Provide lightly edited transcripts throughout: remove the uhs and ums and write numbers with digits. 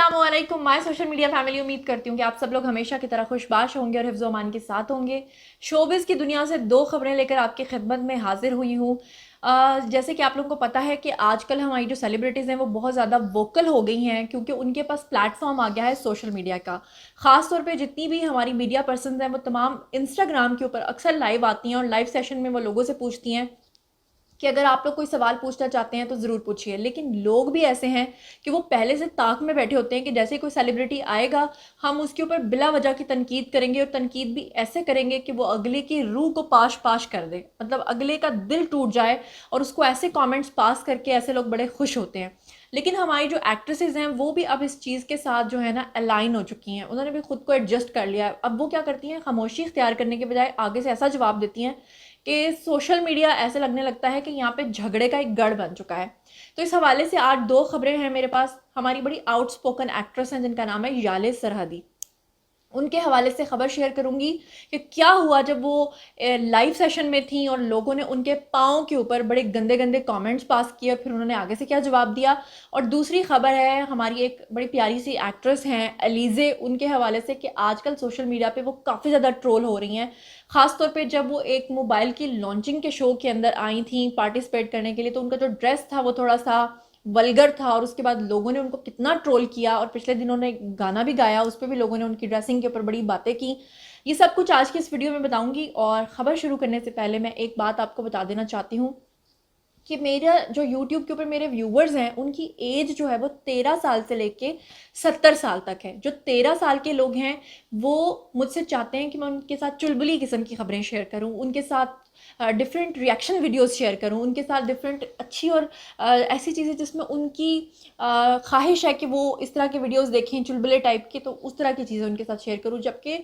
अस्सलामुअलैकुम my social media family. उम्मीद करती हूँ कि आप सब लोग हमेशा की तरह खुशबाश होंगे और हिफ्ज़ अमान के साथ होंगे। शोबिज़ की दुनिया से दो खबरें लेकर आपकी खिदमत में हाजिर हुई हूँ। जैसे कि आप लोगों को पता है कि आजकल हमारी जो सेलिब्रिटीज़ हैं वो बहुत ज़्यादा वोकल हो गई हैं, क्योंकि उनके पास प्लेटफॉर्म आ गया है सोशल मीडिया का। ख़ास तौर पे जितनी भी हमारी मीडिया पर्सन्स हैं वो तमाम इंस्टाग्राम के ऊपर अक्सर लाइव आती हैं और लाइव सेशन में वो लोगों से पूछती हैं कि अगर आप लोग कोई सवाल पूछना चाहते हैं तो ज़रूर पूछिए। लेकिन लोग भी ऐसे हैं कि वो पहले से ताक में बैठे होते हैं कि जैसे ही कोई सेलिब्रिटी आएगा हम उसके ऊपर बिला वजह की तनकीद करेंगे, और तनकीद भी ऐसे करेंगे कि वो अगले की रूह को पाश पाश कर दे, मतलब अगले का दिल टूट जाए। और उसको ऐसे कमेंट्स पास करके ऐसे लोग बड़े खुश होते हैं। लेकिन हमारी जो एक्ट्रेसेस हैं वो भी अब इस चीज़ के साथ जो है ना अलाइन हो चुकी हैं, उन्होंने भी खुद को एडजस्ट कर लिया है। अब वो क्या करती हैं, खामोशी इख्तियार करने के बजाय आगे से ऐसा जवाब देती हैं कि सोशल मीडिया ऐसे लगने लगता है कि यहाँ पे झगड़े का एक गढ़ बन चुका है। तो इस हवाले से आज दो खबरें हैं मेरे पास। हमारी बड़ी आउटस्पोकन एक्ट्रेस हैं जिनका नाम है याले सरहदी, उनके हवाले से ख़बर शेयर करूंगी कि क्या हुआ जब वो लाइव सेशन में थी और लोगों ने उनके पाँव के ऊपर बड़े गंदे गंदे कमेंट्स पास किए और फिर उन्होंने आगे से क्या जवाब दिया। और दूसरी खबर है हमारी एक बड़ी प्यारी सी एक्ट्रेस हैं एलिज़े, उनके हवाले से कि आजकल सोशल मीडिया पे वो काफ़ी ज़्यादा ट्रोल हो रही हैं। ख़ास तौर पे जब वो एक मोबाइल की लॉन्चिंग के शो के अंदर आई थी पार्टिसिपेट करने के लिए, तो उनका जो ड्रेस था वो थोड़ा सा वल्गर था और उसके बाद लोगों ने उनको कितना ट्रोल किया। और पिछले दिनों ने गाना भी गाया, उस पर भी लोगों ने उनकी ड्रेसिंग के ऊपर बड़ी बातें की। ये सब कुछ आज की इस वीडियो में बताऊंगी। और ख़बर शुरू करने से पहले मैं एक बात आपको बता देना चाहती हूँ कि मेरा जो यूट्यूब के ऊपर मेरे व्यूवर्स हैं उनकी एज जो है वो 13 साल से लेके 70 साल तक है। जो 13 साल के लोग हैं वो मुझसे चाहते हैं कि मैं उनके साथ चुलबुली किस्म की खबरें शेयर करूं, उनके साथ डिफरेंट रिएक्शन वीडियोस शेयर करूं, उनके साथ डिफरेंट अच्छी और ऐसी चीज़ें जिसमें उनकी ख्वाहिश है कि वो इस तरह के वीडियोस देखें चुलबुले टाइप के, तो उस तरह की चीज़ें उनके साथ शेयर करूं। जबकि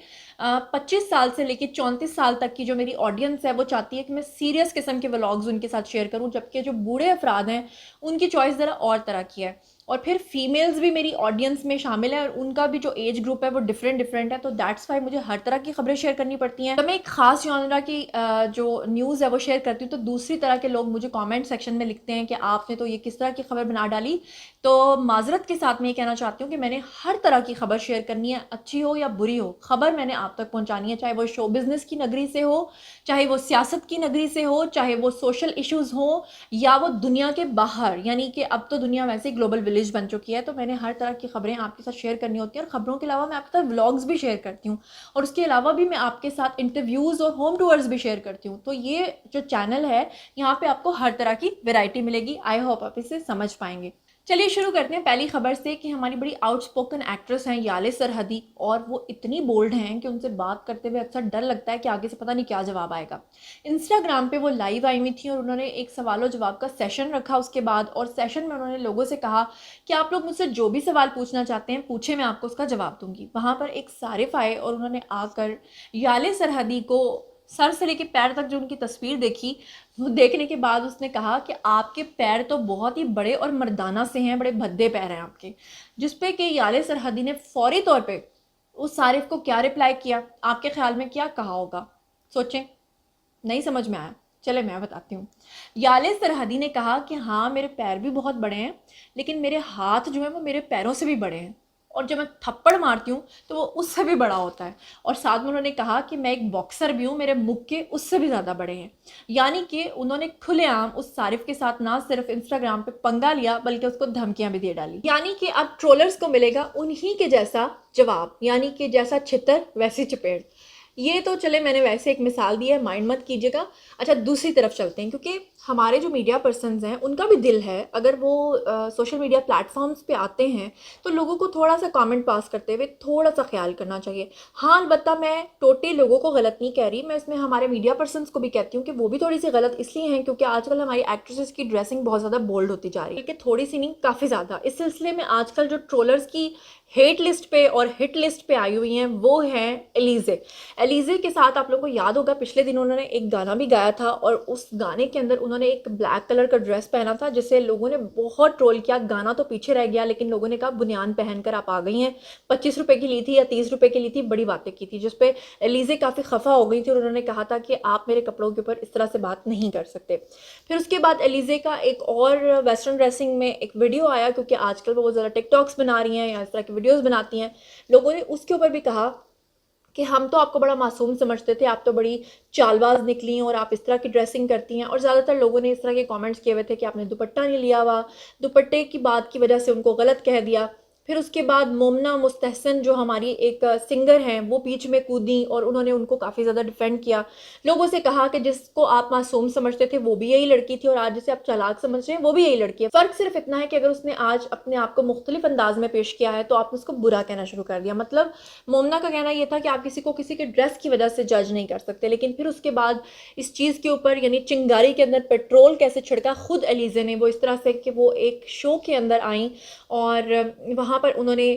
25 साल से लेकर 34 साल तक की जो मेरी ऑडियंस है वो चाहती है कि मैं सीरियस किस्म के व्लॉग्स उनके साथ शेयर करूं, जबकि जो बूढ़े अफराद हैं उनकी चॉइस ज़रा और तरह की है। और फिर फीमेल्स भी मेरी ऑडियंस में शामिल है और उनका भी जो एज ग्रुप है वो डिफरेंट डिफरेंट है, तो दैट्स वाई मुझे हर तरह की खबरें शेयर करनी पड़ती हैं। तो मैं एक खास जॉनरा की जो न्यूज़ है वो शेयर करती हूँ, तो दूसरी तरह के लोग मुझे कमेंट सेक्शन में लिखते हैं कि आपने तो ये किस तरह की खबर बना डाली। तो माजरत के साथ मैं ये कहना चाहती हूँ कि मैंने हर तरह की खबर शेयर करनी है, अच्छी हो या बुरी हो, खबर मैंने आप तक पहुँचानी है, चाहे वो शो बिज़नेस की नगरी से हो, चाहे वो सियासत की नगरी से हो, चाहे वो सोशल इश्यूज़ हो, या वो दुनिया के बाहर। यानी कि अब तो दुनिया वैसे ही ग्लोबल विलेज बन चुकी है, तो मैंने हर तरह की खबरें आपके साथ शेयर करनी होती है। और खबरों के अलावा मैं आपके साथ व्लॉग्स भी शेयर करती हूँ, और उसके अलावा भी मैं आपके साथ इंटरव्यूज़ और होम टूर्स भी शेयर करती हूँ। तो ये जो चैनल है यहाँ पे आपको हर तरह की वैरायटी मिलेगी। आई होप आप इसे समझ पाएंगे। चलिए शुरू करते हैं पहली खबर से कि हमारी बड़ी आउटस्पोकन एक्ट्रेस हैं याले सरहदी, और वो इतनी बोल्ड हैं कि उनसे बात करते हुए अक्सर डर लगता है कि आगे से पता नहीं क्या जवाब आएगा। इंस्टाग्राम पे वो लाइव आई हुई थी और उन्होंने एक सवाल जवाब का सेशन रखा उसके बाद, और सेशन में उन्होंने लोगों से कहा कि आप लोग मुझसे जो भी सवाल पूछना चाहते हैं पूछे, मैं आपको उसका जवाब दूंगी। वहाँ पर एक सारिफ आए और उन्होंने आकर याले सरहदी को सर से लेके पैर तक जो उनकी तस्वीर देखी, वो देखने के बाद उसने कहा कि आपके पैर तो बहुत ही बड़े और मर्दाना से हैं, बड़े भद्दे पैर हैं आपके। जिस पे कि याले सरहदी ने फौरी तौर पे उस सारिफ को क्या रिप्लाई किया, आपके ख्याल में क्या कहा होगा? सोचें। नहीं समझ में आया? चले मैं बताती हूँ। याले सरहदी ने कहा कि हाँ मेरे पैर भी बहुत बड़े हैं, लेकिन मेरे हाथ जो है वो मेरे पैरों से भी बड़े हैं, और जब मैं थप्पड़ मारती हूँ तो वो उससे भी बड़ा होता है। और साथ में उन्होंने कहा कि मैं एक बॉक्सर भी हूँ, मेरे मुक्के उससे भी ज़्यादा बड़े हैं। यानी कि उन्होंने खुलेआम उस सारिफ के साथ ना सिर्फ इंस्टाग्राम पे पंगा लिया बल्कि उसको धमकियां भी दे डाली। यानी कि अब ट्रोलर्स को मिलेगा उन्हीं के जैसा जवाब, यानी कि जैसा छितर वैसी चपेड़। ये तो चले मैंने वैसे एक मिसाल दी है, माइंड मत कीजिएगा। अच्छा दूसरी तरफ चलते हैं, क्योंकि हमारे जो मीडिया पर्सन्स हैं उनका भी दिल है, अगर वो सोशल मीडिया प्लेटफॉर्म्स पे आते हैं तो लोगों को थोड़ा सा कमेंट पास करते हुए थोड़ा सा ख्याल करना चाहिए। हाँ अलबत्ता मैं टोटली लोगों को गलत नहीं कह रही, मैं इसमें हमारे मीडिया पर्सन्स को भी कहती हूँ कि वो भी थोड़ी सी गलत इसलिए हैं क्योंकि आजकल हमारी एक्ट्रेसेस की ड्रेसिंग बहुत ज़्यादा बोल्ड होती जा रही है, बल्कि थोड़ी सी नहीं काफ़ी ज़्यादा। इस सिलसिले में आजकल जो ट्रोलर्स की हेट लिस्ट पे और हिट लिस्ट पे आई हुई हैं वो हैं एलिज़े। के साथ आप लोगों को याद होगा पिछले दिनों उन्होंने एक गाना भी गाया था, और उस गाने के अंदर उन्होंने انہوں نے ایک بلیک کلر کا ڈریس پہنا تھا جسے لوگوں نے بہت ٹرول کیا. گانا تو پیچھے رہ گیا لیکن لوگوں نے کہا بنیان پہن کر آپ آ گئی ہیں, 25 روپے کی لی تھی یا 30 روپے کی لی تھی, بڑی باتیں کی تھی, جس پہ ایلیزے کافی خفا ہو گئی تھی اور انہوں نے کہا تھا کہ آپ میرے کپڑوں کے اوپر اس طرح سے بات نہیں کر سکتے. پھر اس کے بعد ایلیزے کا ایک اور ویسٹرن ڈریسنگ میں ایک ویڈیو آیا, کیونکہ آج کل وہ بہت زیادہ ٹک ٹاکس بنا رہی ہیں یا اس طرح کی ویڈیوز بناتی ہیں. لوگوں نے اس کے اوپر بھی کہا کہ ہم تو آپ کو بڑا معصوم سمجھتے تھے, آپ تو بڑی چال باز نکلی ہیں اور آپ اس طرح کی ڈریسنگ کرتی ہیں. اور زیادہ تر لوگوں نے اس طرح کے کامنٹس کیے ہوئے تھے کہ آپ نے دوپٹہ نہیں لیا ہوا, دوپٹے کی بات کی وجہ سے ان کو غلط کہہ دیا. پھر اس کے بعد مومنہ مستحسن جو ہماری ایک سنگر ہیں وہ بیچ میں کودیں اور انہوں نے ان کو کافی زیادہ ڈیفینڈ کیا. لوگوں سے کہا کہ جس کو آپ معصوم سمجھتے تھے وہ بھی یہی لڑکی تھی اور آج جسے آپ چالاک سمجھ رہے ہیں وہ بھی یہی لڑکی ہے. فرق صرف اتنا ہے کہ اگر اس نے آج اپنے آپ کو مختلف انداز میں پیش کیا ہے تو آپ نے اس کو برا کہنا شروع کر دیا. مطلب مومنہ کا کہنا یہ تھا کہ آپ کسی کو کسی کے ڈریس کی وجہ سے جج نہیں کر سکتے, لیکن پھر اس کے بعد اس چیز کے اوپر یعنی چنگاری کے اندر پیٹرول کیسے چھڑکا خود ایلیزے نے, وہ اس طرح سے کہ وہ ایک شو کے اندر آئیں اور وہاں پر انہوں نے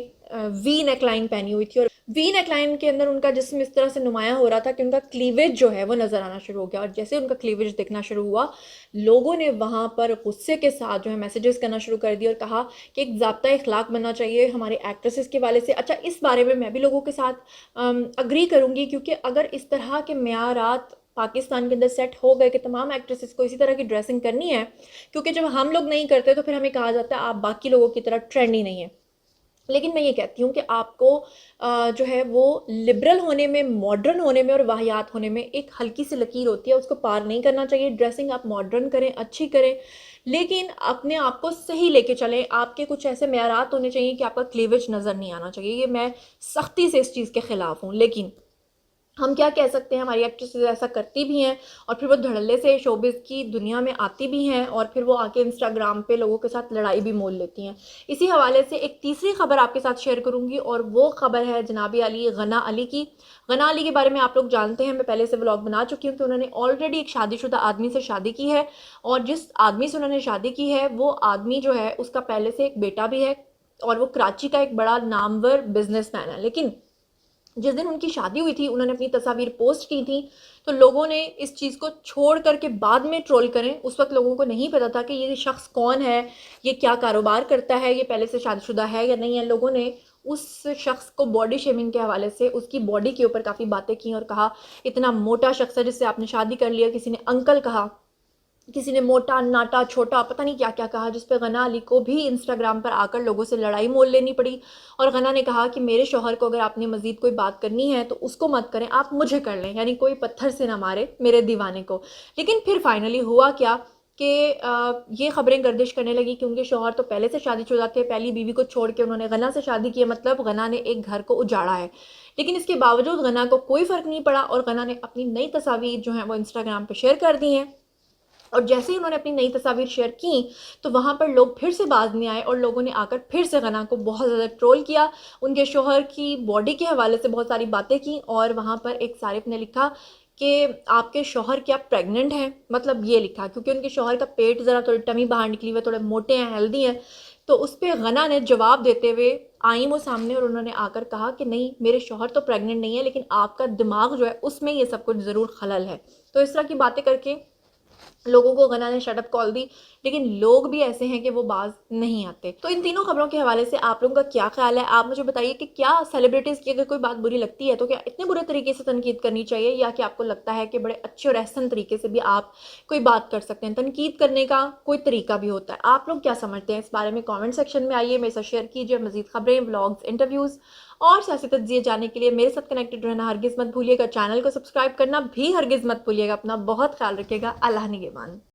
وی نیک لائن پہنی ہوئی تھی, اور وی نیک لائن کے اندر ان کا جسم اس طرح سے نمایاں ہو رہا تھا کہ ان کا کلیویج جو ہے وہ نظر آنا شروع ہو گیا. اور جیسے ان کا کلیویج دکھنا شروع ہوا, لوگوں نے وہاں پر غصے کے ساتھ جو ہے میسیجز کرنا شروع کر دی اور کہا کہ ایک ضابطۂ اخلاق بننا چاہیے ہمارے ایکٹریسز کے والے سے. اچھا, اس بارے میں بھی لوگوں کے ساتھ اگری کروں گی, کیونکہ اگر اس طرح کے معیارات پاکستان کے اندر سیٹ ہو گئے کہ تمام ایکٹریسز کو اسی طرح کی ڈریسنگ کرنی ہے, کیونکہ جب ہم لوگ نہیں کرتے تو پھر ہمیں کہا جاتا ہے آپ باقی لوگوں کی طرح ٹرینڈی نہیں ہے. لیکن میں یہ کہتی ہوں کہ آپ کو جو ہے وہ لبرل ہونے میں, ماڈرن ہونے میں اور واحیات ہونے میں ایک ہلکی سی لکیر ہوتی ہے, اس کو پار نہیں کرنا چاہیے. ڈریسنگ آپ ماڈرن کریں, اچھی کریں, لیکن اپنے آپ کو صحیح لے کے چلیں. آپ کے کچھ ایسے معیارات ہونے چاہیے کہ آپ کا کلیویج نظر نہیں آنا چاہیے. یہ میں سختی سے اس چیز کے خلاف ہوں, لیکن ہم کیا کہہ سکتے ہیں, ہماری ایکٹریسز ایسا کرتی بھی ہیں اور پھر وہ دھڑلے سے شوبز کی دنیا میں آتی بھی ہیں اور پھر وہ آ کے انسٹاگرام پہ لوگوں کے ساتھ لڑائی بھی مول لیتی ہیں. اسی حوالے سے ایک تیسری خبر آپ کے ساتھ شیئر کروں گی, اور وہ خبر ہے جناب علی غنا علی کی. غنا علی کے بارے میں آپ لوگ جانتے ہیں, میں پہلے سے ولاگ بنا چکی ہوں کہ انہوں نے آلریڈی ایک شادی شدہ آدمی سے شادی کی ہے, اور جس آدمی سے انہوں نے شادی کی ہے وہ آدمی جو ہے اس کا پہلے سے ایک بیٹا بھی ہے اور وہ کراچی کا ایک بڑا نامور بزنس مین ہے. لیکن جس دن ان کی شادی ہوئی تھی انہوں نے اپنی تصاویر پوسٹ کی تھی, تو لوگوں نے اس چیز کو چھوڑ کر کے بعد میں ٹرول کریں. اس وقت لوگوں کو نہیں پتا تھا کہ یہ شخص کون ہے, یہ کیا کاروبار کرتا ہے, یہ پہلے سے شادی شدہ ہے یا نہیں ہے. لوگوں نے اس شخص کو باڈی شیمنگ کے حوالے سے اس کی باڈی کے اوپر کافی باتیں کی اور کہا اتنا موٹا شخص ہے جس سے آپ نے شادی کر لیا. کسی نے انکل کہا, کسی نے موٹا ناٹا چھوٹا پتہ نہیں کیا کیا کہا, جس پہ غنا علی کو بھی انسٹاگرام پر آ کر لوگوں سے لڑائی مول لینی پڑی. اور غنا نے کہا کہ میرے شوہر کو اگر آپ نے مزید کوئی بات کرنی ہے تو اس کو مت کریں, آپ مجھے کر لیں, یعنی کوئی پتھر سے نہ مارے میرے دیوانے کو. لیکن پھر فائنلی ہوا کیا کہ یہ خبریں گردش کرنے لگی کہ ان کے شوہر تو پہلے سے شادی شدہ تھے, پہلی بیوی کو چھوڑ کے انہوں نے غنا سے شادی کی ہے, مطلب غنا نے ایک گھر کو اجاڑا ہے. لیکن اس کے باوجود غنا کو کوئی فرق نہیں پڑا اور غنا نے اپنی نئی تصاویر جو ہیں وہ انسٹاگرام پہ شیئر کر دی ہیں. اور جیسے ہی انہوں نے اپنی نئی تصاویر شیئر کی تو وہاں پر لوگ پھر سے باز نہیں آئے اور لوگوں نے آ کر پھر سے غنا کو بہت زیادہ ٹرول کیا. ان کے شوہر کی باڈی کے حوالے سے بہت ساری باتیں کی, اور وہاں پر ایک صارف نے لکھا کہ آپ کے شوہر کیا پریگننٹ ہیں, مطلب یہ لکھا, کیونکہ ان کے شوہر کا پیٹ ذرا تھوڑی ٹمی باہر نکلی ہوئے, تھوڑے موٹے ہیں, ہیلدی ہیں. تو اس پہ غنا نے جواب دیتے ہوئے آئیں وہ سامنے اور انہوں نے آ کر کہا کہ نہیں, میرے شوہر تو پریگننٹ نہیں ہے, لیکن آپ کا دماغ جو ہے اس میں یہ سب کچھ ضرور خلل ہے. تو اس طرح کی باتیں کر کے لوگوں کو غنا نے شٹ اپ کال دی, لیکن لوگ بھی ایسے ہیں کہ وہ باز نہیں آتے. تو ان تینوں خبروں کے حوالے سے آپ لوگوں کا کیا خیال ہے, آپ مجھے بتائیے کہ کیا سیلیبریٹیز کی اگر کوئی بات بری لگتی ہے تو کیا اتنے برے طریقے سے تنقید کرنی چاہیے, یا کہ آپ کو لگتا ہے کہ بڑے اچھے اور احسن طریقے سے بھی آپ کوئی بات کر سکتے ہیں. تنقید کرنے کا کوئی طریقہ بھی ہوتا ہے. آپ لوگ کیا سمجھتے ہیں اس بارے میں کامنٹ سیکشن میں آئیے, میرے ساتھ شیئر کیجیے. مزید خبریں, ولاگز, انٹرویوز اور سیاسی تجزیے جاننے کے لیے میرے ساتھ کنیکٹڈ رہنا ہرگز مت بھولیے گا. چینل کو سبسکرائب کرنا بھی ہرگز مت بھولیے گا. اپنا بہت خیال رکھیے گا. اللہ نگہبان.